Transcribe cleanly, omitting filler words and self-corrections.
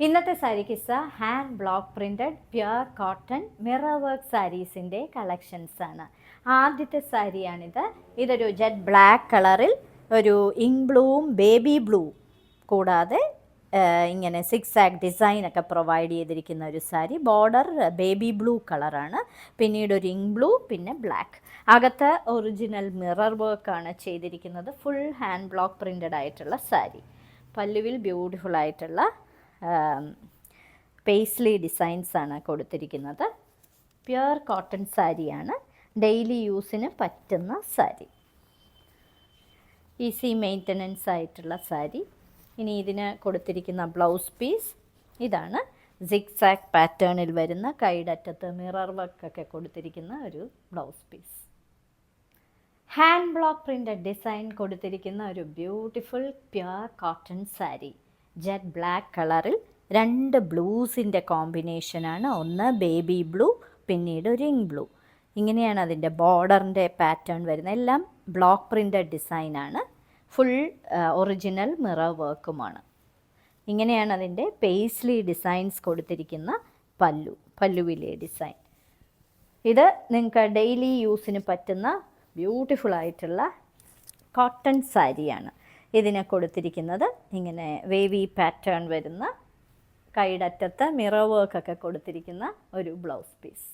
ഇന്നത്തെ സാരി കിസ്സ hand block printed pure cotton mirror work സാരീസിൻ്റെ കളക്ഷൻസ് ആണ്. ആദ്യത്തെ സാരിയാണിത്. ഇതൊരു ജെറ്റ് ബ്ലാക്ക് കളറിൽ ഒരു ഇങ്ക് ബ്ലൂവും ബേബി ബ്ലൂ കൂടാതെ ഇങ്ങനെ സിക്സ് ആക്ക് ഡിസൈനൊക്കെ പ്രൊവൈഡ് ചെയ്തിരിക്കുന്ന ഒരു സാരി. ബോർഡർ ബേബി ബ്ലൂ കളറാണ്, പിന്നീട് ഒരു ഇങ്ക് ബ്ലൂ, പിന്നെ ബ്ലാക്ക്. അകത്ത് ഒറിജിനൽ മിറർ വർക്കാണ് ചെയ്തിരിക്കുന്നത്. ഫുൾ ഹാൻഡ് ബ്ലോക്ക് പ്രിൻറ്റഡ് ആയിട്ടുള്ള സാരി. പല്ലുവിൽ ബ്യൂട്ടിഫുൾ ആയിട്ടുള്ള പേസ്ലി ഡിസൈൻസ് ആണ് കൊടുത്തിരിക്കുന്നത്. പ്യുർ കോട്ടൺ സാരിയാണ്, ഡെയിലി യൂസിന് പറ്റുന്ന സാരി, ഈസി മെയിൻ്റനൻസ് ആയിട്ടുള്ള സാരി. ഇനി ഇതിന് കൊടുത്തിരിക്കുന്ന ബ്ലൗസ് പീസ് ഇതാണ്. സിക്സാക്ക് പാറ്റേണിൽ വരുന്ന കൈയുടെ അറ്റത്ത് മിറർ വർക്കൊക്കെ കൊടുത്തിരിക്കുന്ന ഒരു blouse piece. Hand block printed design കൊടുത്തിരിക്കുന്ന ഒരു beautiful pure cotton sari. Jet black കളറിൽ രണ്ട് ബ്ലൂസിൻ്റെ കോമ്പിനേഷനാണ്. ഒന്ന് ബേബി ബ്ലൂ, പിന്നീട് ഒരു ഇങ്ക് ബ്ലൂ. ഇങ്ങനെയാണ് അതിൻ്റെ ബോർഡറിൻ്റെ പാറ്റേൺ വരുന്നത്. എല്ലാം ബ്ലോക്ക് പ്രിൻ്റഡ് ഡിസൈനാണ്. ഫുൾ ഒറിജിനൽ മിറർ വർക്കുമാണ്. ഇങ്ങനെയാണ് അതിൻ്റെ പേസ്ലി ഡിസൈൻസ് കൊടുത്തിരിക്കുന്ന പല്ലുവിലെ ഡിസൈൻ. ഇത് നിങ്ങൾക്ക് ഡെയിലി യൂസിന് പറ്റുന്ന ബ്യൂട്ടിഫുൾ ആയിട്ടുള്ള കോട്ടൺ സാരിയാണ്. ഇതിന് കൊടുത്തിരിക്കുന്നത് ഇങ്ങനെ വേവി പാറ്റേൺ വരുന്ന കൈയുടെ അറ്റത്ത് മിറർ വർക്കൊക്കെ കൊടുത്തിരിക്കുന്ന ഒരു ബ്ലൗസ് പീസ്.